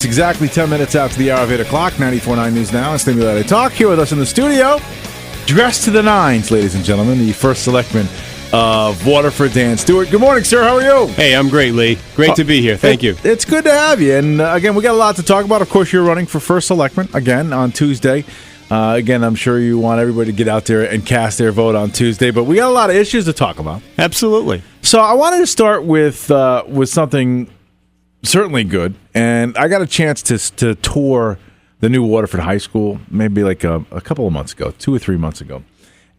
It's exactly 10 minutes after the hour of 8 o'clock, 94.9 News Now, and Stimulated Talk. Here with us in the studio, dressed to the nines, ladies and gentlemen, the first selectman of Waterford, Dan Steward. Good morning, sir. How are you? Hey, I'm great, Lee. Great to be here. Thank you. It's good to have you. And again, we got a lot to talk about. Of course, you're running for first selectman again on Tuesday. Again, I'm sure you want everybody to get out there and cast their vote on Tuesday, but we got a lot of issues to talk about. Absolutely. So I wanted to start with something certainly good, and I got a chance to tour the new Waterford High School maybe like a couple of months ago, 2 or 3 months ago,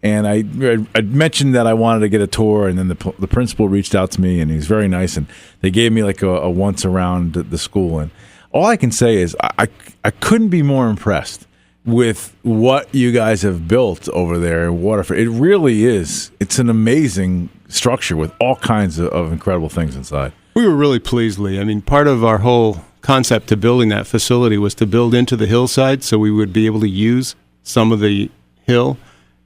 and I mentioned that I wanted to get a tour, and then the principal reached out to me, and he's very nice, and they gave me like a once around the school, and all I can say is I couldn't be more impressed with what you guys have built over there in Waterford. It really is. It's an amazing structure with all kinds of incredible things inside. We were really pleased, Lee. I mean, part of our whole concept to building that facility was to build into the hillside so we would be able to use some of the hill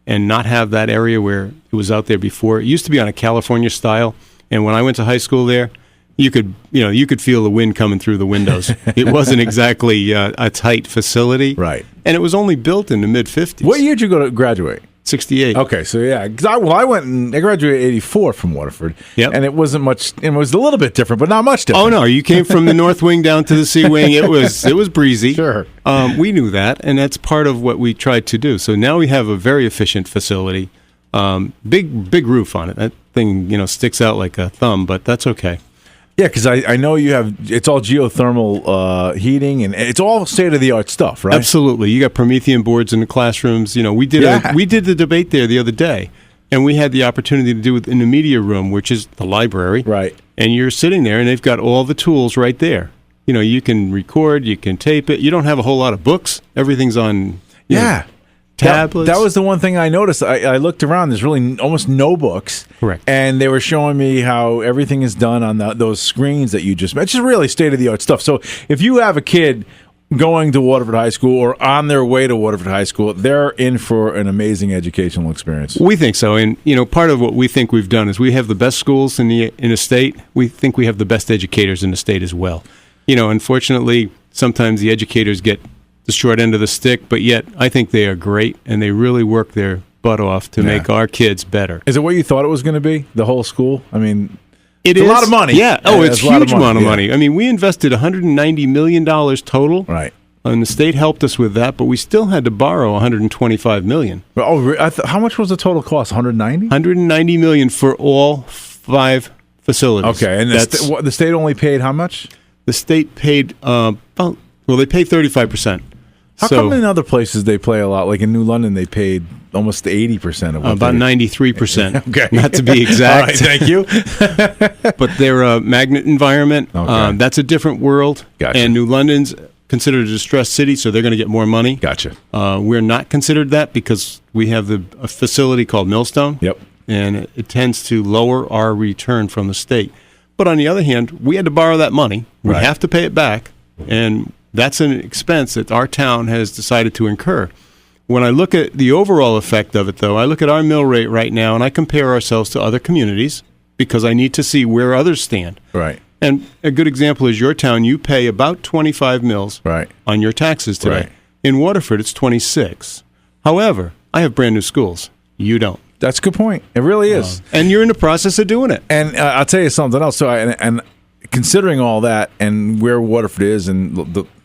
and not have that area where it was out there before. It used to be on a California style, and when I went to high school there, you could feel the wind coming through the windows. It wasn't exactly a tight facility. Right. And it was only built in the mid-'50s. What year did you go to graduate? 68. Okay, so yeah, because I went and I graduated in '84 from Waterford, and it wasn't much. It was a little bit different, but not much different. Oh no, you came from the north wing down to the sea wing. It was breezy. Sure, we knew that, and that's part of what we tried to do. So now we have a very efficient facility, big roof on it. That thing sticks out like a thumb, but that's okay. Yeah, because I know you have, it's all geothermal heating, and it's all state-of-the-art stuff, right? Absolutely. You got Promethean boards in the classrooms. We did the debate there the other day, and we had the opportunity to do it in the media room, which is the library. Right. And you're sitting there, and they've got all the tools right there. You can record, you can tape it. You don't have a whole lot of books. Everything's on tablets. That was the one thing I noticed. I looked around. There's really almost no books. Correct. And they were showing me how everything is done on those screens that you just mentioned. It's just really state-of-the-art stuff. So if you have a kid going to Waterford High School or on their way to Waterford High School, they're in for an amazing educational experience. We think so. And, part of what we think we've done is we have the best schools in the state. We think we have the best educators in the state as well. Unfortunately, sometimes the educators get the short end of the stick, but yet I think they are great, and they really work their butt off to make our kids better. Is it what you thought it was going to be, the whole school? I mean, it's a lot of money. Yeah. Oh, it's a huge amount of money. I mean, we invested $190 million total. Right. And the state helped us with that, but we still had to borrow $125 million. How much was the total cost, $190? $190 million for all 5 facilities. Okay, and the state only paid how much? The state paid, they paid 35%. How come in other places they pay a lot? Like in New London, they paid almost 80% of what about 93%. Okay. Not to be exact. All right, thank you. But they're a magnet environment. Okay. That's a different world. Gotcha. And New London's considered a distressed city, so they're going to get more money. Gotcha. We're not considered that because we have a facility called Millstone. Yep. And it tends to lower our return from the state. But on the other hand, we had to borrow that money. We have to pay it back. And that's an expense that our town has decided to incur. When I look at the overall effect of it, though, I look at our mill rate right now, and I compare ourselves to other communities because I need to see where others stand. Right. And a good example is your town. You pay about 25 mills on your taxes today. Right. In Waterford, it's 26. However, I have brand new schools. You don't. That's a good point. It really is. And you're in the process of doing it. And I'll tell you something else. So, and considering all that and where Waterford is and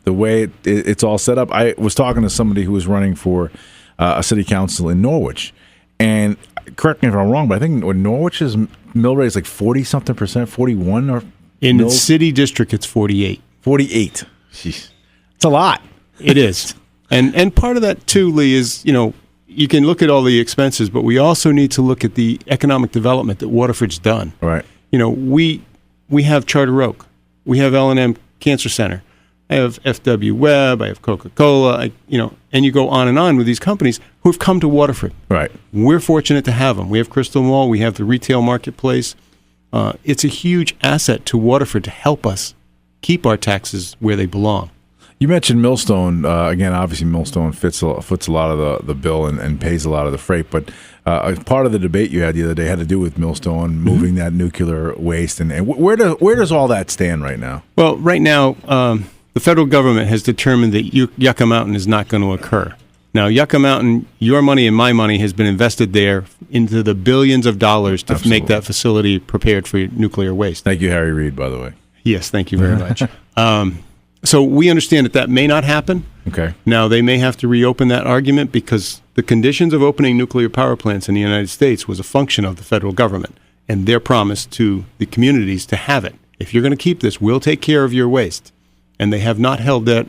the way it's all set up, I was talking to somebody who was running for a city council in Norwich. And correct me if I'm wrong, but I think Norwich's mill rate is like 40-something%, 41 or in the city district, it's 48. 48. Jeez. It's a lot. It is. And part of that, too, Lee, is, you can look at all the expenses, but we also need to look at the economic development that Waterford's done. Right. We have Charter Oak. We have L&M Cancer Center. I have FW Webb. I have Coca-Cola. And you go on and on with these companies who have come to Waterford. Right. We're fortunate to have them. We have Crystal Mall. We have the retail marketplace. It's a huge asset to Waterford to help us keep our taxes where they belong. You mentioned Millstone. Again, obviously Millstone foots a lot of the bill and pays a lot of the freight. But part of the debate you had the other day had to do with Millstone moving that nuclear waste. And where does all that stand right now? Well, right now, the federal government has determined that Yucca Mountain is not going to occur. Now, Yucca Mountain, your money and my money has been invested there into the billions of dollars to make that facility prepared for nuclear waste. Thank you, Harry Reid, by the way. Yes, thank you very much. So we understand that may not happen. Okay. Now, they may have to reopen that argument because the conditions of opening nuclear power plants in the United States was a function of the federal government and their promise to the communities to have it. If you're going to keep this, we'll take care of your waste. And they have not held that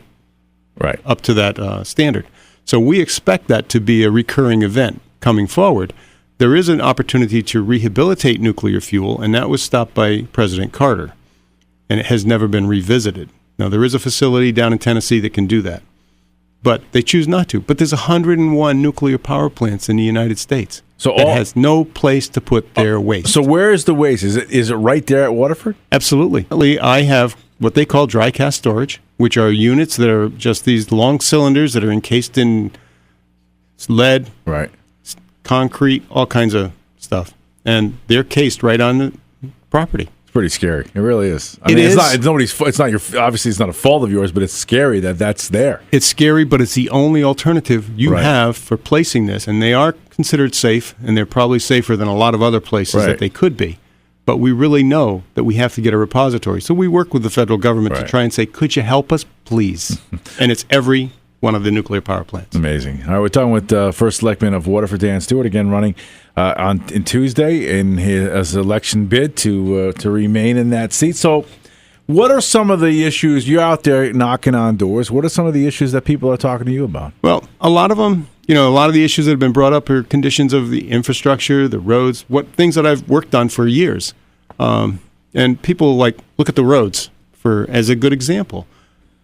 up to that standard. So we expect that to be a recurring event coming forward. There is an opportunity to rehabilitate nuclear fuel, and that was stopped by President Carter, and it has never been revisited. Now, there is a facility down in Tennessee that can do that, but they choose not to. But there's 101 nuclear power plants in the United States that has no place to put their waste. So where is the waste? Is it right there at Waterford? Absolutely. I have what they call dry cast storage, which are units that are just these long cylinders that are encased in lead, concrete, all kinds of stuff. And they're cased right on the property. It's pretty scary. It really is. I mean, is. It's not your. Obviously, it's not a fault of yours, but it's scary that that's there. It's scary, but it's the only alternative you have for placing this. And they are considered safe, and they're probably safer than a lot of other places that they could be. But we really know that we have to get a repository. So we work with the federal government to try and say, could you help us, please? And it's every one of the nuclear power plants. Amazing. All right, we're talking with First Selectman of Waterford, Dan Steward, again running on Tuesday in his election bid to remain in that seat. So what are some of the issues? You're out there knocking on doors. What are some of the issues that people are talking to you about? Well, a lot of them, a lot of the issues that have been brought up are conditions of the infrastructure, the roads, things that I've worked on for years. And people look at the roads as a good example.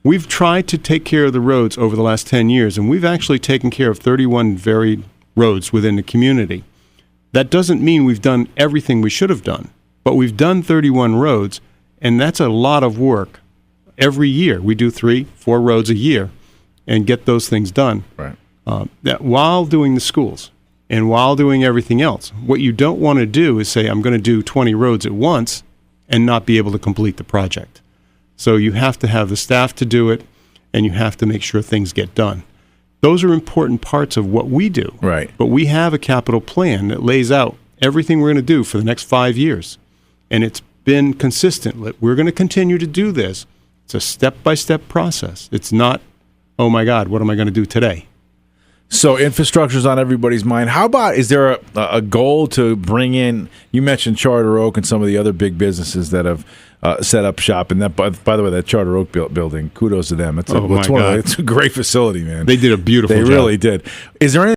We've tried to take care of the roads over the last 10 years, and we've actually taken care of 31 varied roads within the community. That doesn't mean we've done everything we should have done, but we've done 31 roads, and that's a lot of work. Every year, we do 3-4 roads a year and get those things done. Right. That while doing the schools and while doing everything else, what you don't want to do is say, I'm going to do 20 roads at once and not be able to complete the project. So you have to have the staff to do it, and you have to make sure things get done. Those are important parts of what we do. Right. But we have a capital plan that lays out everything we're going to do for the next 5 years. And it's been consistent. We're going to continue to do this. It's a step-by-step process. It's not, oh, my God, what am I going to do today? So infrastructure's on everybody's mind. How about, is there a goal to bring in, you mentioned Charter Oak and some of the other big businesses that have set up shop. And that, by the way, that Charter Oak building, kudos to them. It's a great facility, man. They did a beautiful job. They really did. Is there any